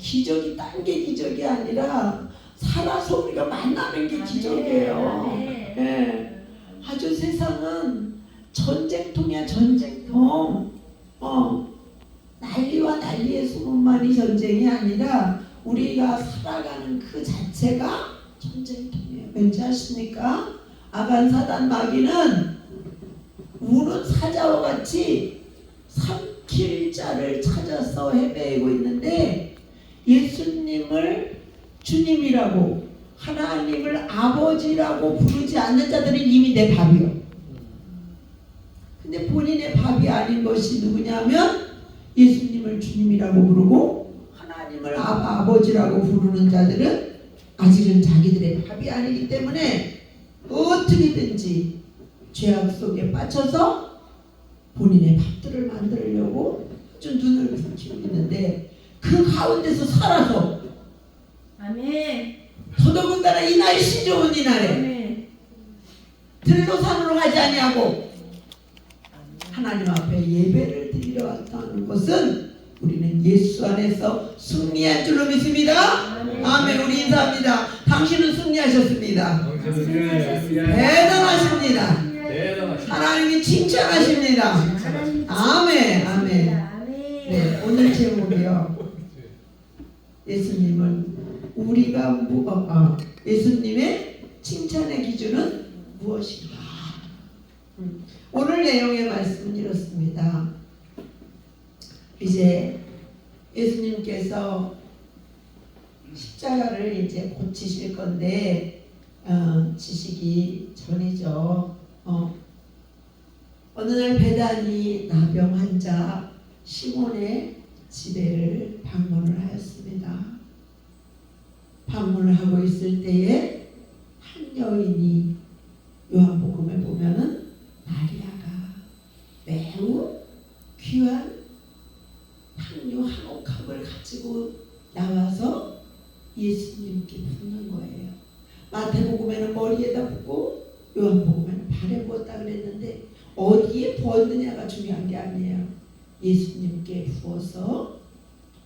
기적이 딴 게 기적이 아니라 살아서 우리가 만나는 게 기적이에요. 예. 아주 세상은 전쟁통이야, 전쟁통. 난리와 난리의 수문만이 전쟁이 아니라 우리가 살아가는 그 자체가 전쟁통이에요. 왠지 아십니까? 아간 사단 마귀는 우는 사자와 같이 삼킬 자를 찾아서 헤매고 있는데, 예수님을 주님이라고 하나님을 아버지라고 부르지 않는 자들은 이미 내 밥이요. 근데 본인의 밥이 아닌 것이 누구냐면 예수님을 주님이라고 부르고 하나님을 아버지라고 부르는 자들은 아직은 자기들의 밥이 아니기 때문에 어떻게든지 죄악 속에 빠져서 본인의 밥들을 만들려고 좀 눈을 부르고 있는데, 그 가운데서 살아서 아멘. 더더군다나 이 날씨 좋은 이날에 아멘. 들로산으로 가지 아니하고 하나님 앞에 예배를 드리러 왔다는 것은 우리는 예수 안에서 승리한 줄로 믿습니다. 아멘. 우리 인사합니다. 당신은 승리하셨습니다. 대단하십니다. 하나님이 칭찬하십니다. 아멘. 아멘. 네, 오늘 제목이요. 예수님은 우리가 예수님의 칭찬의 기준은 무엇인가? 오늘 내용의 말씀은 이렇습니다. 이제 예수님께서 십자가를 이제 고치실 건데 지시기 전이죠. 어느 날 베다니 나병 환자 시몬의 집에를 방문을 하였습니다. 방문을 하고 있을 때에 한 여인이, 요한복음에 보면은 마리아가 매우 귀한 향유 한 옥합을 가지고 나와서 예수님께 붓는 거예요. 마태복음에는 머리에다 붓고 요한복음에는 발에 부었다 그랬는데 어디에 부었느냐가 중요한 게 아니에요. 예수님께 부어서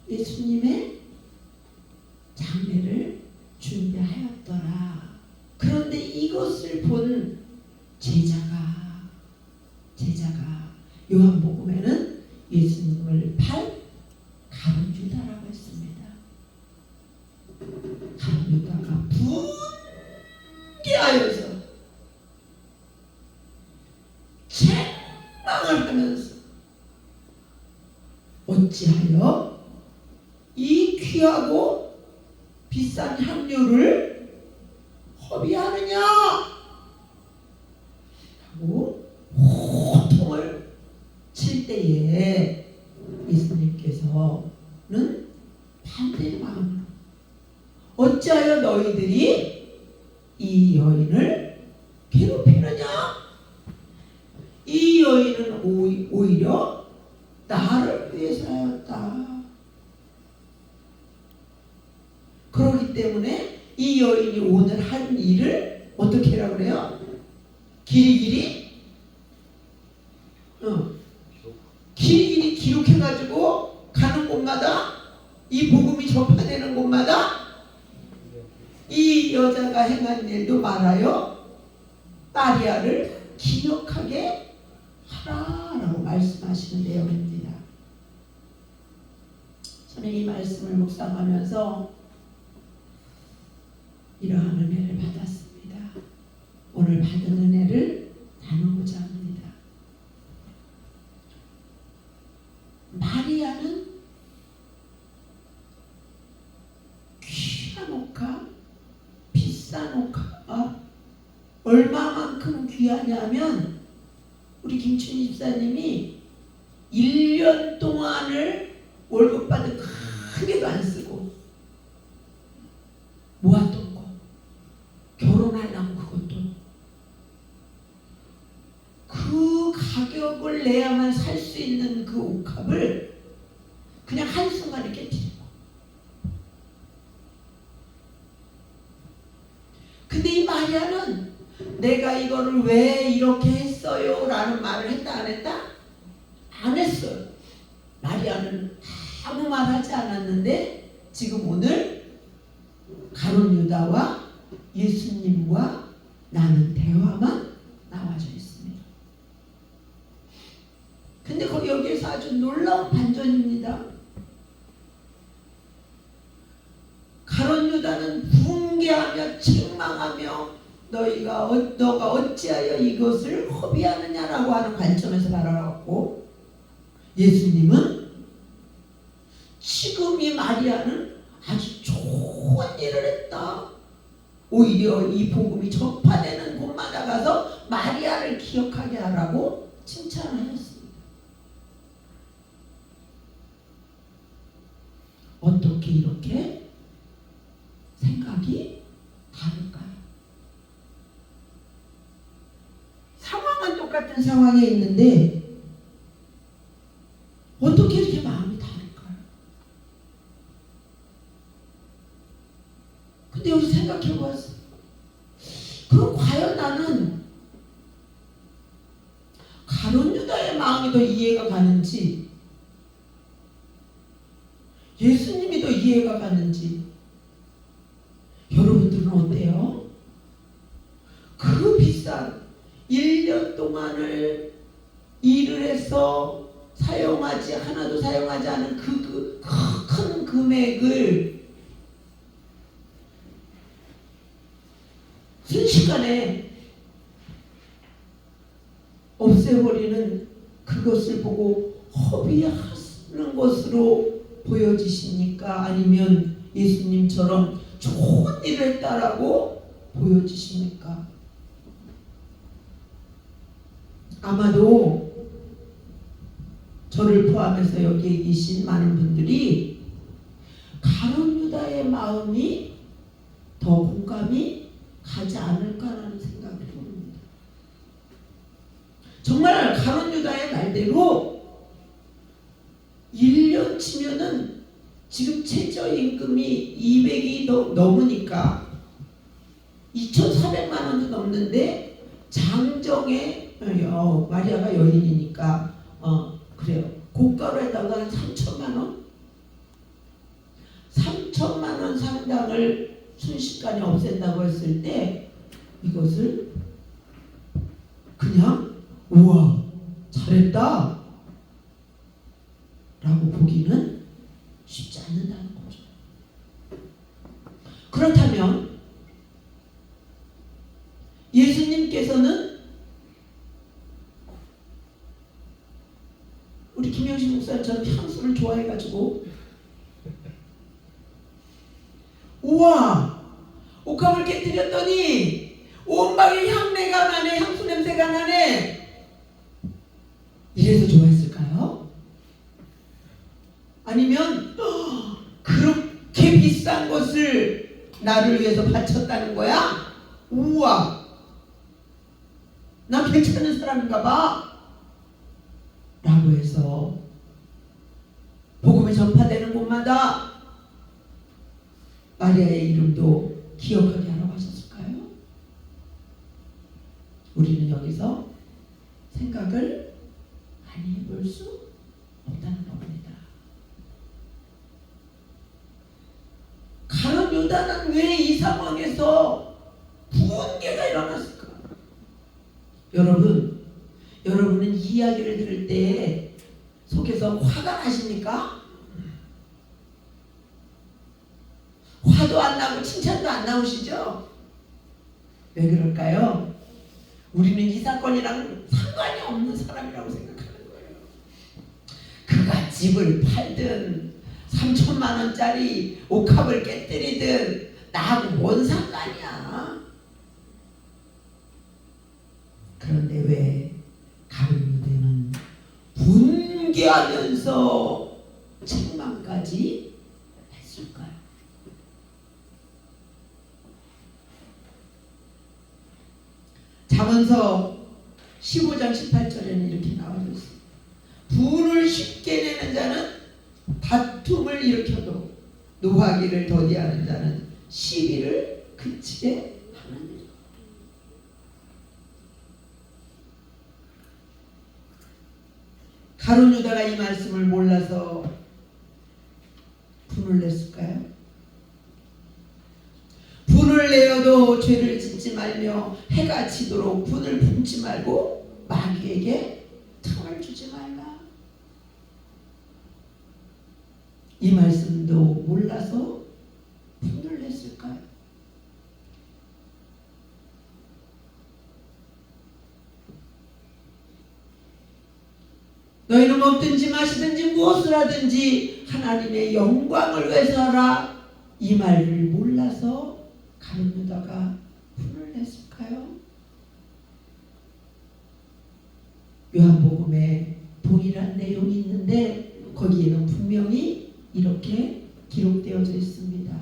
예수님의 장례를 준비하였더라. 그런데 이것을 본 제자가 요한복음에는 예수님을 팔 가룟유다라고 했습니다. 가룟유다가 분개하여서 책망을 하면서 어찌하여 이 귀하고 비싼 향료를 허비하느냐 하고 호통을 칠 때에 예수님께서는 반대의 마음으로 어찌하여 너희들이 이 여인을 괴롭히느냐? 이 여인은 오히려 나를 위해서 하였다. 그렇기 때문에 이 여인이 오늘 한 일을 어떻게 하라고 그래요? 길이길이 기록해가지고 가는 곳마다, 이 복음이 전파되는 곳마다 이 여자가 행한 일도 말하여 마리아를 기억하게 하라라고 말씀하시는 내용입니다. 저는 이 말씀을 묵상하면서 이러한 은혜를 받았습니다. 오늘 받은 은혜를 나누고자 합니다. 마리아는 귀한 옥합, 비싼 옥합, 얼마만큼 귀하냐면 우리 김춘희 집사님이 1년 동안을 월급 받은 크게도 안 쓰고 모았던 거, 결혼하려면 그것도 그 가격을 내야만 살 수 있는 그 옥합을 그냥 한순간에 깨뜨리고, 근데 이 마리아는 내가 이거를 왜 이렇게 했어요? 라는 말을 했다 안 했다? 안 했어요. 마리아는 아무 말 하지 않았는데 지금 오늘 가룟 유다와 예수님과 나는 대화만 나와져 있습니다. 근데 거기 여기에서 아주 놀라운 반전입니다. 가룟 유다는 붕괴하며 책망하며 너가 어찌하여 이것을 허비하느냐라고 하는 관점에서 바라봤고, 예수님은 지금 이 마리아는 아주 좋은 일을 했다. 오히려 이 복음이 전파되는 곳마다 가서 마리아를 기억하게 하라고 칭찬하셨습니다. 어떻게 이렇게 생각이 다를까요? 상황은 똑같은 상황에 있는데 어떻게 이렇게 마음이 다를까요? 근데 여기서 생각해 보았어요. 그럼 과연 나는 가룟 유다의 마음이 더 이해가 가는지, 예수님이 더 이해가 가는지, 여러분들은 어때요? 그 비싼 1년 동안을 일을 해서 하나도 사용하지 않은 그 큰 금액을 순식간에 없애버리는 그것을 보고 허비하는 것으로 보여지십니까? 아니면 예수님처럼 좋은 일을 했다라고 보여지십니까? 아마도 저를 포함해서 여기에 계신 많은 분들이 가룟 유다의 마음이 더 공감이 가지 않을까라는 생각을 해봅니다. 정말 가룟 유다의 말대로 1년 치면은 지금 최저임금이 200이 넘으니까 2,400만 원도 넘는데, 장정에 마리아가 여인이니까 그래요. 고가로 했다가 한 3천만 원? 3천만 원 상당을 순식간에 없앤다고 했을 때 이것을 그냥 우와 잘했다 라고 보기는 쉽지 않는다는 거죠. 그렇다면 예수님께서는 우리 김영식 목사님처럼 향수를 좋아해가지고 우와 옥합을 깨뜨렸더니 온 방에 향내가 나네, 향수 냄새가 나네, 이래서 좋아했을까요? 아니면 그렇게 비싼 것을 나를 위해서 바쳤다는 거야? 우와 나 괜찮은 사람인가 봐 라고 해서 복음이 전파되는 곳마다 마리아의 이름도 기억하게 하라고 하셨을까요? 우리는 여기서 생각을 많이 해볼 수 없다는 겁니다. 가룟 유다는 왜 이 상황에서 붕괴가 일어났을까? 여러분은 이 이야기를 들을 때 속에서 화가 나십니까? 화도 안 나고 칭찬도 안 나오시죠? 왜 그럴까요? 우리는 이 사건이랑 상관이 없는 사람이라고 생각하는 거예요. 그가 집을 팔든 3천만 원짜리 옥합을 깨뜨리든 나하고 뭔 상관이야. 그런데 왜 가룟 유다는 분개하면서 책망까지 했을까요? 잠언서 15장 18절에는 이렇게 나와있습니다. 분을 쉽게 내는 자는 다툼을 일으켜도 노하기를 더디하는 자는 시비를 그치게 하느니라. 가룟 유다가 이 말씀을 몰라서 분을 냈을까요? 분을 내어도 죄를 짓지 말며 해가 지도록 분을 품지 말고 마귀에게 틈을 주지 말라. 이 말씀도 몰라서 분을 냈을까요? 너희는 먹든지 마시든지 무엇을 하든지 하나님의 영광을 위해서 하라. 이 말을 몰라서 가룟 유다가 분을 냈을까요? 요한복음에 동일한 내용이 있는데 거기에는 분명히 이렇게 기록되어져 있습니다.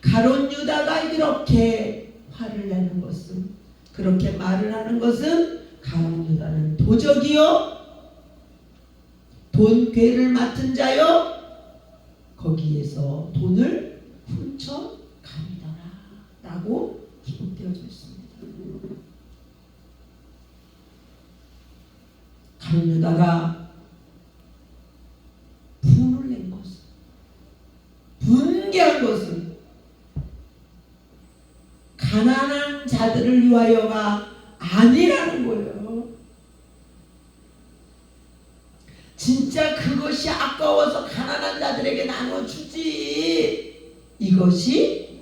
가룟 유다가 이렇게 화를 내는 것은, 그렇게 말을 하는 것은, 가룟 유다는 도적이요 돈괴를 맡은 자요 거기에서 돈을 훔쳐 가리더라 라고 기록되어져 있습니다. 가룟 유다가 분을 낸 것은, 분개한 것은 가난한 자들을 위하여가 아니라는 거예요. 진짜 그것이 아까워서 가난한 자들에게 나눠주지, 이것이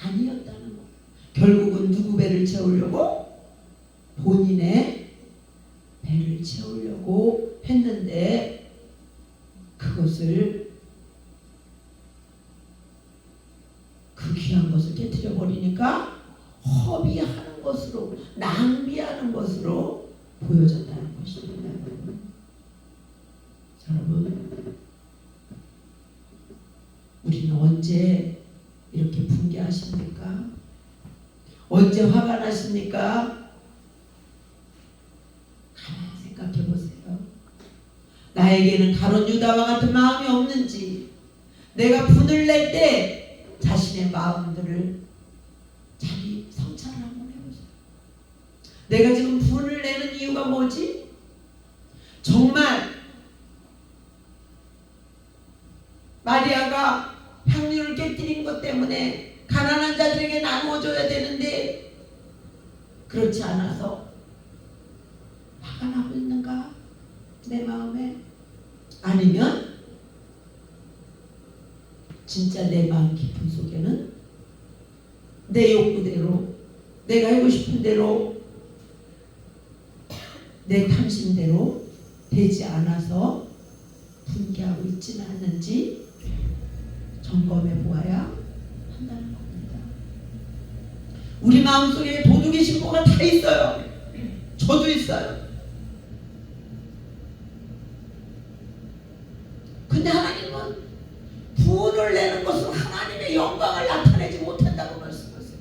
아니었다는 거예요. 결국은 누구 배를 채우려고? 본인의 배를 채우려고 했는데 그것을, 그 귀한 것을 깨뜨려 버리니까 허비하는 것으로, 낭비하는 것으로 보여졌다는 것입니다. 여러분, 우리는 언제 이렇게 분개하십니까? 언제 화가 나십니까? 가만히 생각해 보세요. 나에게는 가룟 유다와 같은 마음이 없는지, 내가 분을 낼 때 자신의 마음들을 자기 성찰을 한번 해보세요. 내가 지금 분을 내는 이유가 뭐지? 정말 마리아가 향유를 깨뜨린 것 때문에 가난한 자들에게 나누어줘야 되는데 그렇지 않아서 화가 나고 있는가? 내 마음에? 아니면 진짜 내 마음 깊은 속에는 내 욕구대로, 내가 하고 싶은 대로, 내 탐심대로 되지 않아서 분개하고 있지는 않는지 점검해 보아야 한다는 겁니다. 우리 마음속에 도둑의 심보가 다 있어요. 저도 있어요. 근데 하나님은 분을 내는 것으로 하나님의 영광을 나타내지 못한다고 말씀하세요.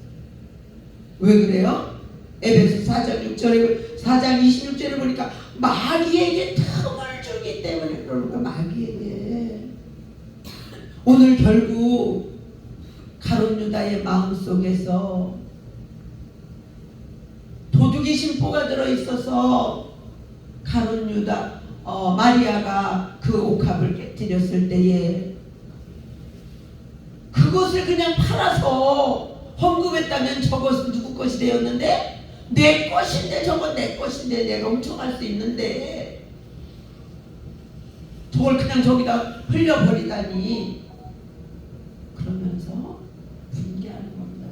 왜 그래요? 에베소 4장 6절에 4장 26절에 보니까 마귀에게 틈을 주기 때문에 그러는 거야. 마귀에게. 오늘 결국 가룟 유다의 마음속에서 도둑의 심보가 들어있어서 가룟 유다 마리아가 그 옥합을 깨뜨렸을 때에 그것을 그냥 팔아서 헌금했다면 저것은 누구 것이 되었는데, 내 것인데, 저건 내 것인데 내가 훔쳐갈 수 있는데 저걸 그냥 저기다 흘려버리다니, 그러면서 분개하는 겁니다.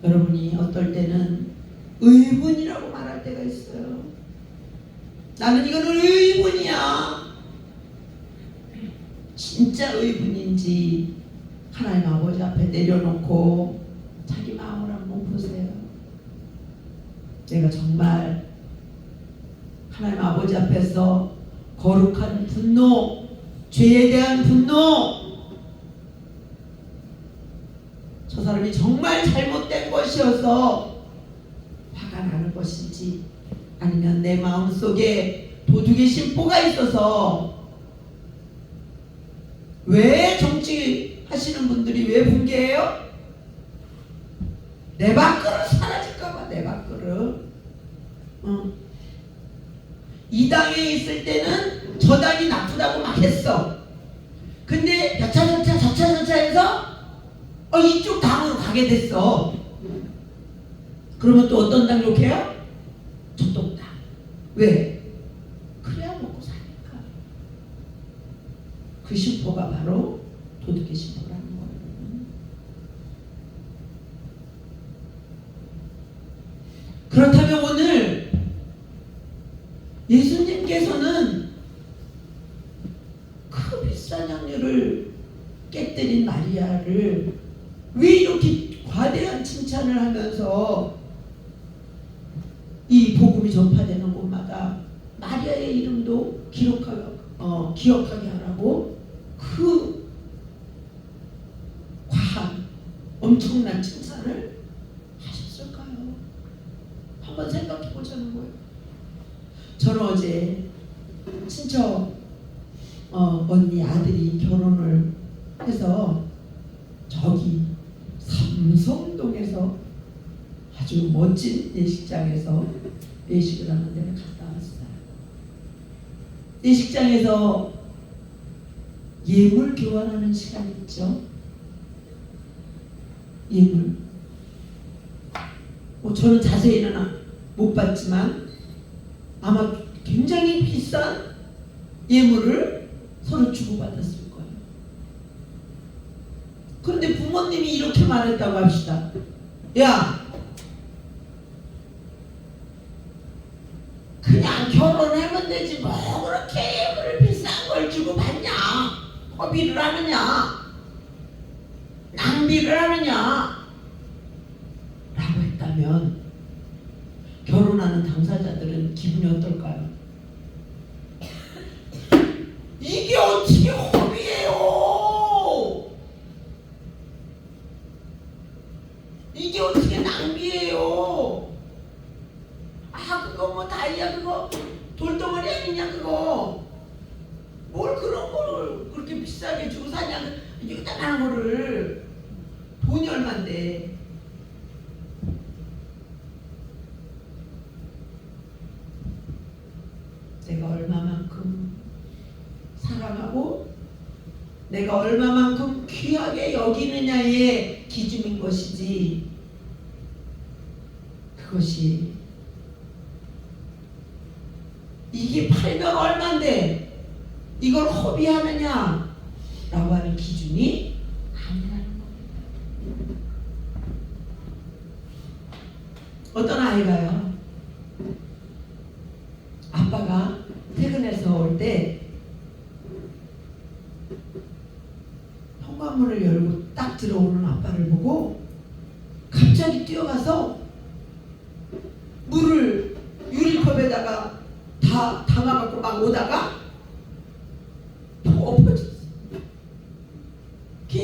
여러분이 어떨 때는 의분이라고 말할 때가 있어요. 나는 이거는 의분이야. 진짜 의분인지 하나님 아버지 앞에 내려놓고 자기 마음을 한번 보세요. 내가 정말 하나님 아버지 앞에서 거룩한 분노, 죄에 대한 분노, 저 사람이 정말 잘못된 것이어서 화가 나는 것인지, 아니면 내 마음속에 도둑의 심보가 있어서, 왜 정치 하시는 분들이 왜 분개해요? 내 밥그릇 사라질까봐. 내 밥그릇. 이 당에 있을 때는 저 당이 나쁘다고 막 했어. 근데 저차 해서 이쪽 당으로 가게 됐어. 그러면 또 어떤 당 욕해요? 저쪽 당. 왜? 그래야 먹고 사니까. 그 심포가 바로 도둑의 심포라는 거예요. 그렇다면 오늘 예수님께서는 그 비싼 향료를 깨뜨린 마리아를 왜 이렇게 과대한 칭찬을 하면서 이 복음이 전파되는 곳마다 마리아의 이름도 기억하게 하라고 그 과한 엄청난 칭찬을 하셨을까요? 한번 생각해 보자는 거예요. 저는 어제 친척 언니 아들이 결혼을 해서 저기 삼성동에서 아주 멋진 예식장에서 예식을 하는 데를 갔다 왔어요. 예식장에서 예물 교환하는 시간이 있죠. 예물. 저는 자세히는 못 봤지만 아마 굉장히 비싼 예물을 서로 주고받았을 거예요. 그런데 부모님이 이렇게 말했다고 합시다. 야, 그냥 결혼하면 되지 뭐 그렇게 예물을 비싼 걸 주고 받냐? 허비를 하느냐? 낭비를 하느냐? 라고 했다면 결혼하는 당사자들은 기분이 어떨까요? 이게 어떻게 허비예요? 이게 어떻게 낭비예요? 그거 뭐 다이아 그거 돌덩어리 아니냐 그거 뭘 그런 거를 그렇게 비싸게 주고 사냐 이게 따만한 거를 돈이 얼만데. 내가 얼마만큼 사랑하고 내가 얼마만큼 귀하게 여기느냐의 기준인 것이지 그것이 이게 팔면 얼만데 이걸 허비하느냐 라고 하는 기준이 아니라는 겁니다. 어떤 아이가요, 아빠가 퇴근해서 올 때 현관문을 열고 딱 들어오는 아빠를 보고 갑자기 뛰어가서 물을 유리컵에다가 다 담아갖고 막 오다가 엎어졌어. 그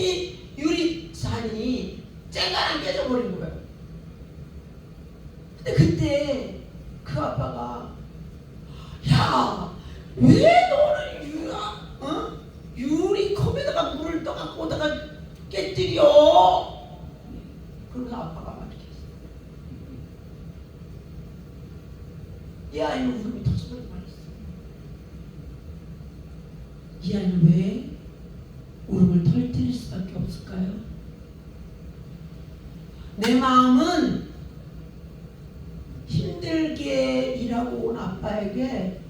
유리잔이 쨍가랑 깨져버린 거예요. 근데 그때 그 아빠가 야, 왜 너는 유리컵에다가 물을 떠갖고 오다가 깨뜨려? 그러면서 아빠가 말했어. 이 아이는 웃음이 터져버리고 말했어. 이 아이는 왜 울음을 터뜨릴 수밖에 없을까요? 내 마음은 힘들게 일하고 온 아빠에게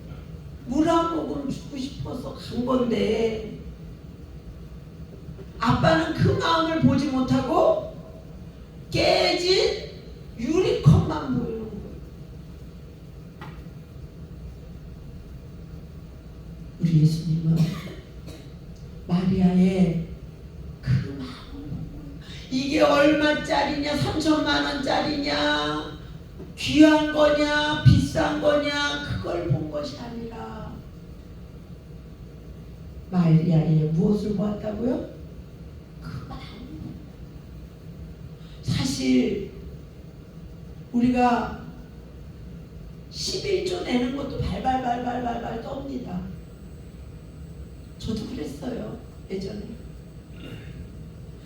물 한 모금 주고 싶어서 간 건데 아빠는 그 마음을 보지 못하고 깨진 유리컵만 보이는 거예요. 우리 예수님은 마리아의 그 마음을 본 거예요. 이게 얼마짜리냐, 3천만 원짜리냐, 귀한 거냐, 비싼 거냐, 그걸 본 것이 아니라 마리아의 무엇을 보았다고요? 그 마음. 사실 우리가 11조 내는 것도 발발발발발발 떱니다. 저도 그랬어요, 예전에.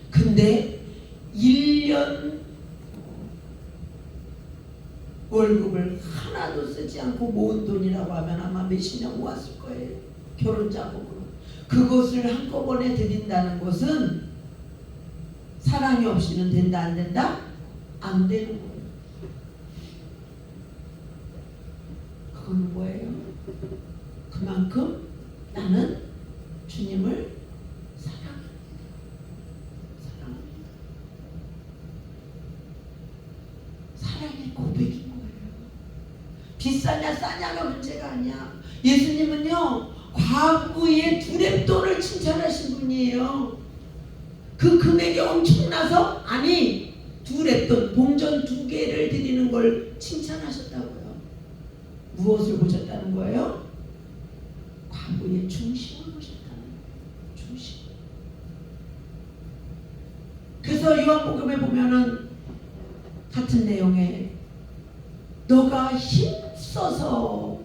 근데 1년 월급을 하나도 쓰지 않고 모은 돈이라고 하면 아마 몇십 년 모았을 거예요. 결혼 자금으로. 그것을 한꺼번에 드린다는 것은 사랑이 없이는 된다 안 된다? 안 되는 거예요. 그건 뭐예요? 그만큼 나는 주님을 사랑합니다. 사랑의 고백인 거예요. 비싸냐 싸냐가 문제가 아니야. 예수님은요 과부의 두렙돈을 칭찬하신 분이에요. 그 금액이 엄청나서 아니 두렙돈 봉전 2개를 드리는 걸 칭찬하셨다고요. 무엇을 보셨다는 거예요? 과부의 중심을 보셨다는 거예요. 중심. 그래서 요한복음에 보면은 같은 내용에 너가 힘써서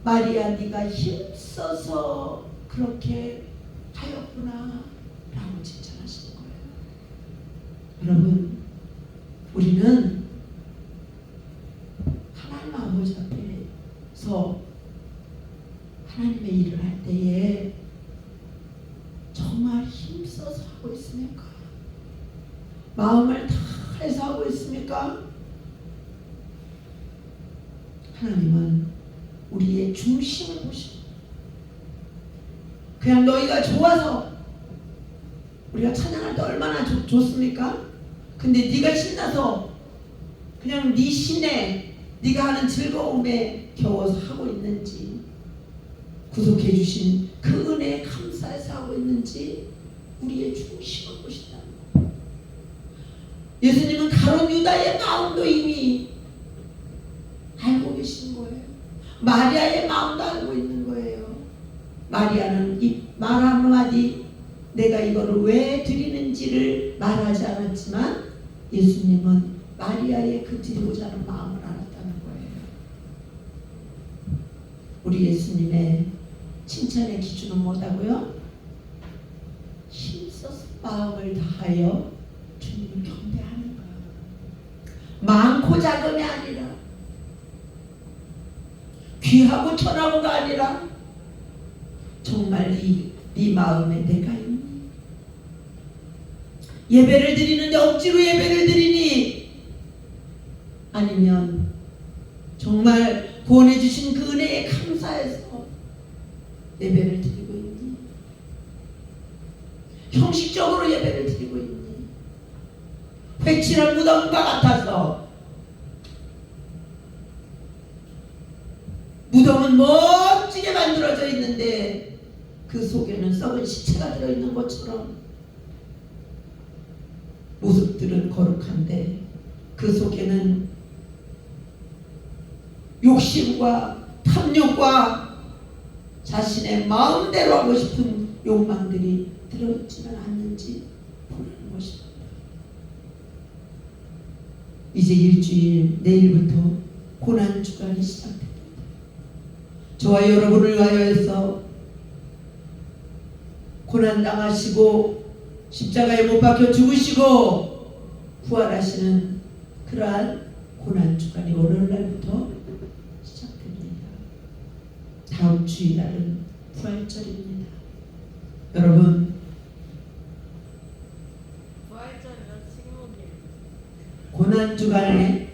마리아 네가 힘써서 그렇게 하였구나 라고 칭찬하시는 거예요. 여러분 우리는 하나님 아버지 앞에서 하나님의 일을 할 때에 정말 힘써서 하고 있습니까? 마음을 다해서 하고 있습니까? 하나님은 우리의 중심을 보십니다. 그냥 너희가 좋아서 우리가 찬양할 때 얼마나 좋습니까? 근데 네가 신나서 그냥 네 신에 네가 하는 즐거움에 겨워서 하고 있는지 구속해 주신 그 은혜에 감사해서 하고 있는지 우리의 중심을 보신다는 거예요. 예수님은 가룟 유다의 마음도 이미 알고 계신 거예요. 마리아의 마음도 알고 있는 거예요. 마리아는 이 말 한마디 내가 이거를 왜 드리는지를 말하지 않았지만 예수님은 마리아의 그 드리고자 하는 마음을 알았다는 거예요. 우리 예수님의 칭찬의 기준은 뭐다고요? 힘써서 마음을 다하여 주님을 경배하는 거예요. 많고 작음이 아니라 귀하고 천하고가 아니라 정말 네 마음에 내가 있니? 예배를 드리는데 억지로 예배를 드리니? 아니면 정말 구원해 주신 그 은혜에 감사해서 예배를 드리고 있니? 형식적으로 예배를 드리고 있니? 회칠한 무덤과 같아서 무덤은 멋지게 만들어져 있는데 그 속에는 썩은 시체가 들어있는 것처럼 모습들은 거룩한데 그 속에는 욕심과 탐욕과 자신의 마음대로 하고 싶은 욕망들이 들어있지는 않는지 보는 것입니다. 이제 일주일 내일부터 고난주간이 시작됩니다. 저와 여러분을 위하여서 고난당하시고 십자가에 못 박혀 죽으시고 부활하시는 그러한 고난주간이 월요일날부터 시작됩니다. 다음 주일날은 부활절입니다. 여러분 고난주간에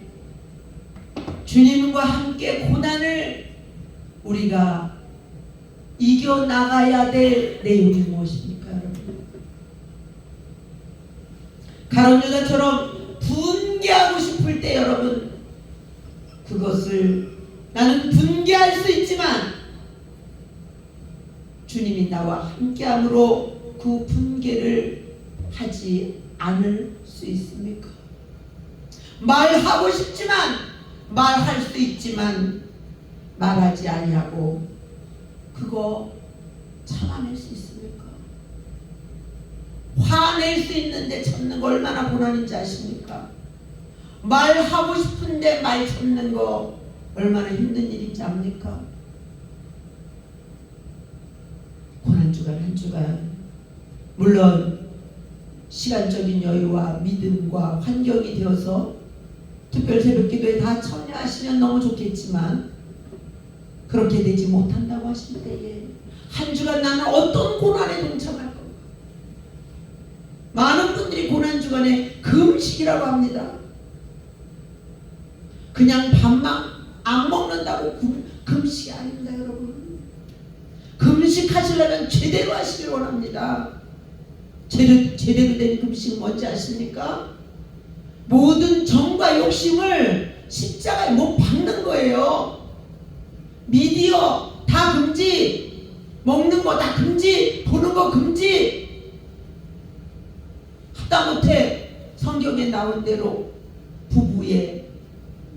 주님과 함께 고난을 우리가 이겨나가야 될 내용이 무엇입니까 여러분? 가룟 유다처럼 분개하고 싶을 때 여러분 그것을 나는 분개할 수 있지만 주님이 나와 함께함으로 그 분개를 하지 않을 수 있습니까? 말하고 싶지만 말할 수 있지만 말하지 아니하고 그거 참아낼 수 있습니까? 화낼 수 있는데 참는 거 얼마나 고난인지 아십니까? 말하고 싶은데 말 참는 거 얼마나 힘든 일인지 압니까? 고난주간 한 주간 물론 시간적인 여유와 믿음과 환경이 되어서 특별 새벽기도에 다 참여하시면 너무 좋겠지만 그렇게 되지 못한다고 하실 때에 한 주간 나는 어떤 고난에 동참할 건가? 많은 분들이 고난 주간에 금식이라고 합니다. 그냥 밥만 안 먹는다고 금식이 아닙니다, 여러분. 금식하시려면 제대로 하시길 원합니다. 제대로 된 금식은 뭔지 아십니까? 모든 정과 욕심을 십자가에 못 박는 거예요. 미디어 다 금지, 먹는 거 다 금지, 보는 거 금지. 하다못해 성경에 나온 대로 부부의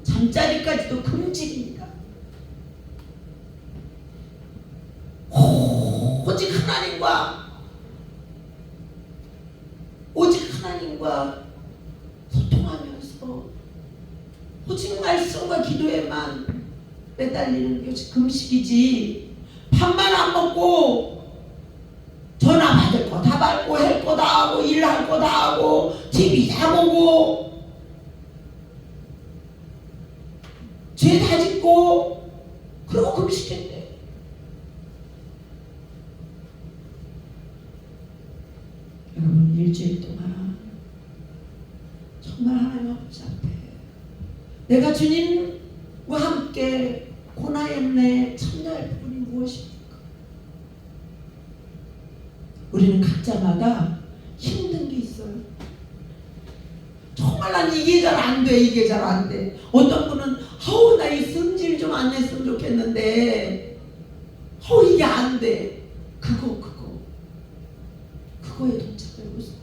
잠자리까지도 금지입니다. 오직 하나님과 소통하면서 오직 말씀과 기도에만 매달리는 것이 금식이지, 밥만 안 먹고 전화 받을 거 다 받고 할 거 다 하고 일할 거 다 하고 TV 다 보고 죄 다 짓고 그러고 금식했대. 여러분, 일주일 동안 정말 하나님 아버지 앞에 내가 주님과 함께 고난에 참여할 부분이 무엇입니까? 우리는 각자마다 힘든 게 있어요. 정말 난 이게 잘 안 돼, 이게 잘 안 돼. 어떤 분은 나 이 승질 좀 안 냈으면 좋겠는데 이게 안 돼. 그거에 동참하고 있어요.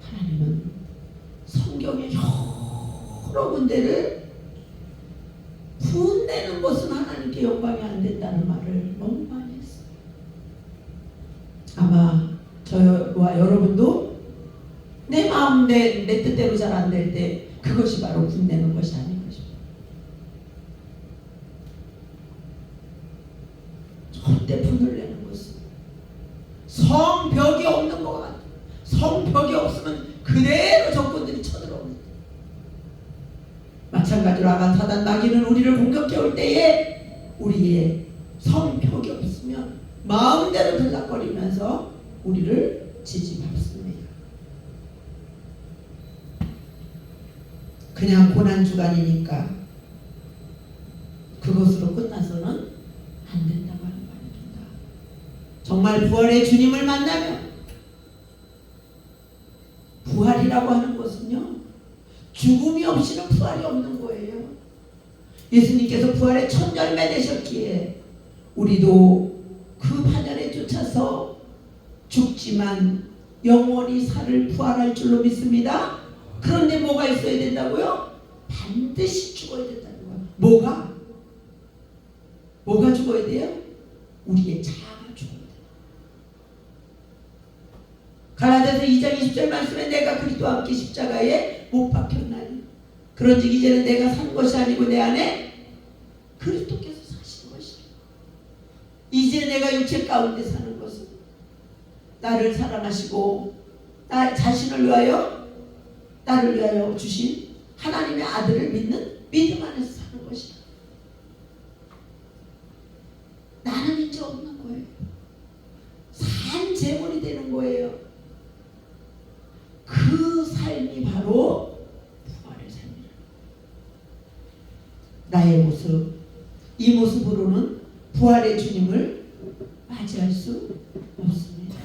하나님은 성경의 여러 군데를 분내는 것은 하나님께 영광이 안 된다는 말을 너무 많이 했어요. 아마 저와 여러분도 내 마음 내 뜻대로 잘 안 될 때 그것이 바로 분내는 것이 아닌 것입니다. 절대 분을 내는 것은 성벽이 없는 것 같아요. 성벽이 없으면 그대로 적군들이 쳐들어옵니다. 마찬가지로 아간 사단 마귀는 우리를 공격해 올 때에 우리의 성벽이 없으면 마음대로 들락거리면서 우리를 지지밟습니다. 그냥 고난주간이니까 그것으로 끝나서는 안 된다고 하는 말입니다. 정말 부활의 주님을 만나면, 부활이라고 하는 것은요, 죽음이 없이는 부활이 없는 거예요. 예수님께서 부활의 첫 열매 되셨기에 우리도 그 반열에 쫓아서 죽지만 영원히 살을 부활할 줄로 믿습니다. 그런데 뭐가 있어야 된다고요? 반드시 죽어야 된다는 거예요. 뭐가 죽어야 돼요? 우리의 자아가 죽어야 돼요. 갈라디아서 2장 20절 말씀에 내가 그리스도와 함께 십자가에 못 박혔나니 그런즉 이제는 내가 산 것이 아니고 내 안에 그리스도께서 사신 것이라. 이제 내가 육체 가운데 사는 것은 나를 사랑하시고 나 자신을 위하여 나를 위하여 주신 하나님의 아들을 믿는 믿음 안에서 사는 것이다. 나는 이제 없는 거예요. 산 제물이 되는 거예요. 그 삶이 바로 부활의 삶이라. 나의 모습, 이 모습으로는 부활의 주님을 맞이할 수 없습니다.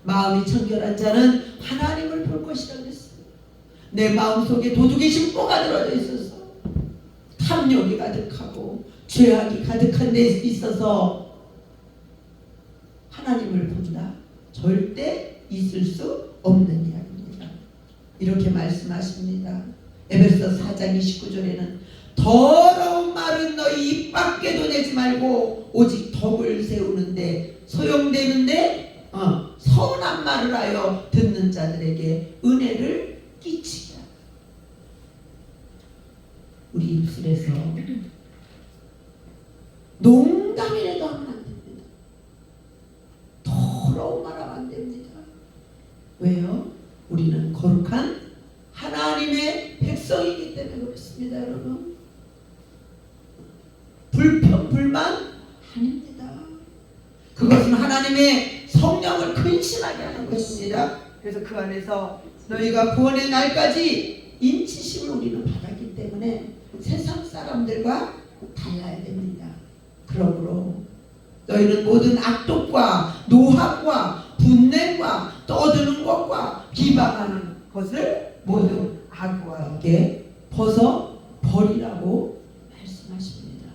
마음이 청결한 자는 하나님을 볼 것이라 그랬습니다. 내 마음속에 도둑의 심보가 들어져 있어서 탐욕이 가득하고 죄악이 가득한 데 있어서 하나님을 본다? 절대 있을 수 없는 이야기입니다. 이렇게 말씀하십니다. 에베소 4장 29절에는 더러운 말은 너희 입 밖에도 내지 말고 오직 덕을 세우는데 소용되는데 선한 말을 하여 듣는 자들에게 은혜를 끼치게. 우리 입술에서 농담이라도 하면 안 됩니다. 더러운 말 하면 안 됩니다. 왜요? 우리는 거룩한 하나님의 백성이기 때문에 그렇습니다, 여러분. 불평, 불만 아닙니다. 그것은 하나님의 성령을 근심하게 하는 것입니다. 그래서 그 안에서 너희가 구원의 날까지 인치심을 우리는 받았기 때문에 세상 사람들과 달라야 됩니다. 그러므로 너희는 모든 악독과 노함과 분냄과 떠드는 것과 비방하는 것을 모두 악과 함께 벗어 버리라고 말씀하십니다.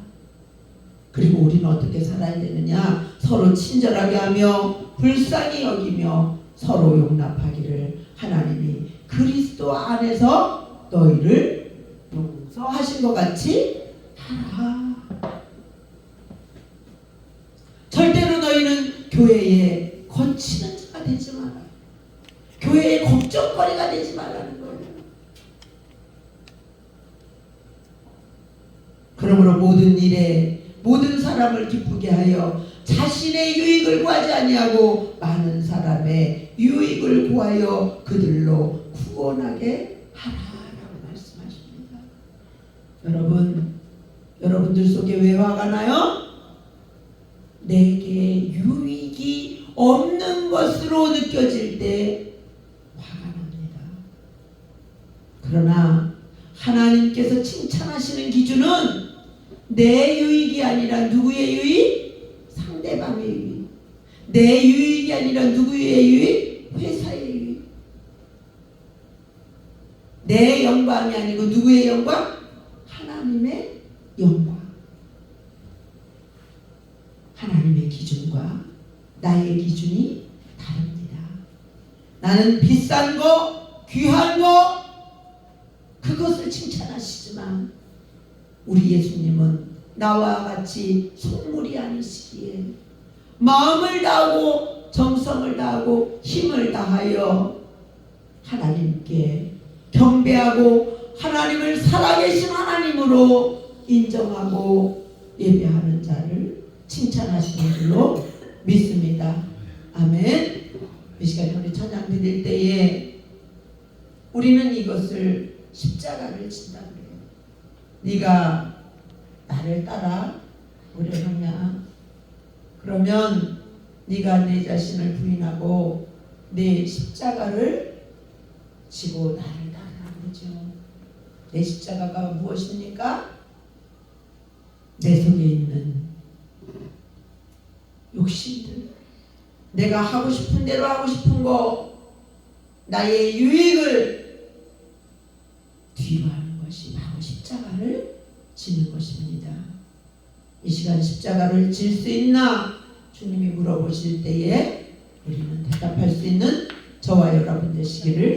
그리고 우리는 어떻게 살아야 되느냐? 서로 친절하게 하며 불쌍히 여기며 서로 용납하기를 하나님이 그리스도 안에서 너희를 용서하신 것 같이 하라. 절대로 너희는 교회에 거치는 자가 되지 마라. 교회의 걱정거리가 되지 말라는 거예요. 그러므로 모든 일에 모든 사람을 기쁘게 하여 자신의 유익을 구하지 아니하고 많은 사람의 유익을 구하여 그들로 구원하게 하라라고 말씀하십니다. 여러분들 속에 왜 화가 나요? 내게 유익이 없는 것으로 느껴질 때 화가 납니다. 그러나 하나님께서 칭찬하시는 기준은 내 유익이 아니라 누구의 유익? 상대방의 유익. 내 유익이 아니라 누구의 유익? 회사의 유익. 내 영광이 아니고 누구의 영광? 하나님의 영광. 하나님의 기준과 나의 기준이 다릅니다. 나는 비싼 거, 귀한 거 그것을 칭찬하시지만 우리 예수님은 나와 같이 속물이 아니시기에 마음을 다하고 정성을 다하고 힘을 다하여 하나님께 경배하고 하나님을 살아계신 하나님으로 인정하고 예배하는 자를 칭찬하시는 줄로 믿습니다. 아멘. 이 시간에 우리 찬양 드릴 때에 우리는 이것을 십자가를 진다 그래요. 네가 나를 따라 오려느냐? 그러면 네가 내 자신을 부인하고 내 십자가를 지고 나를 따르라 그러죠. 내 십자가가 무엇입니까? 내 속에 있는 욕심들, 내가 하고 싶은 대로 하고 싶은 거, 나의 유익을 뒤로 하는 것이 바로 십자가를 지는 것입니다. 이 시간 십자가를 질 수 있나? 주님이 물어보실 때에 우리는 대답할 수 있는 저와 여러분 되시기를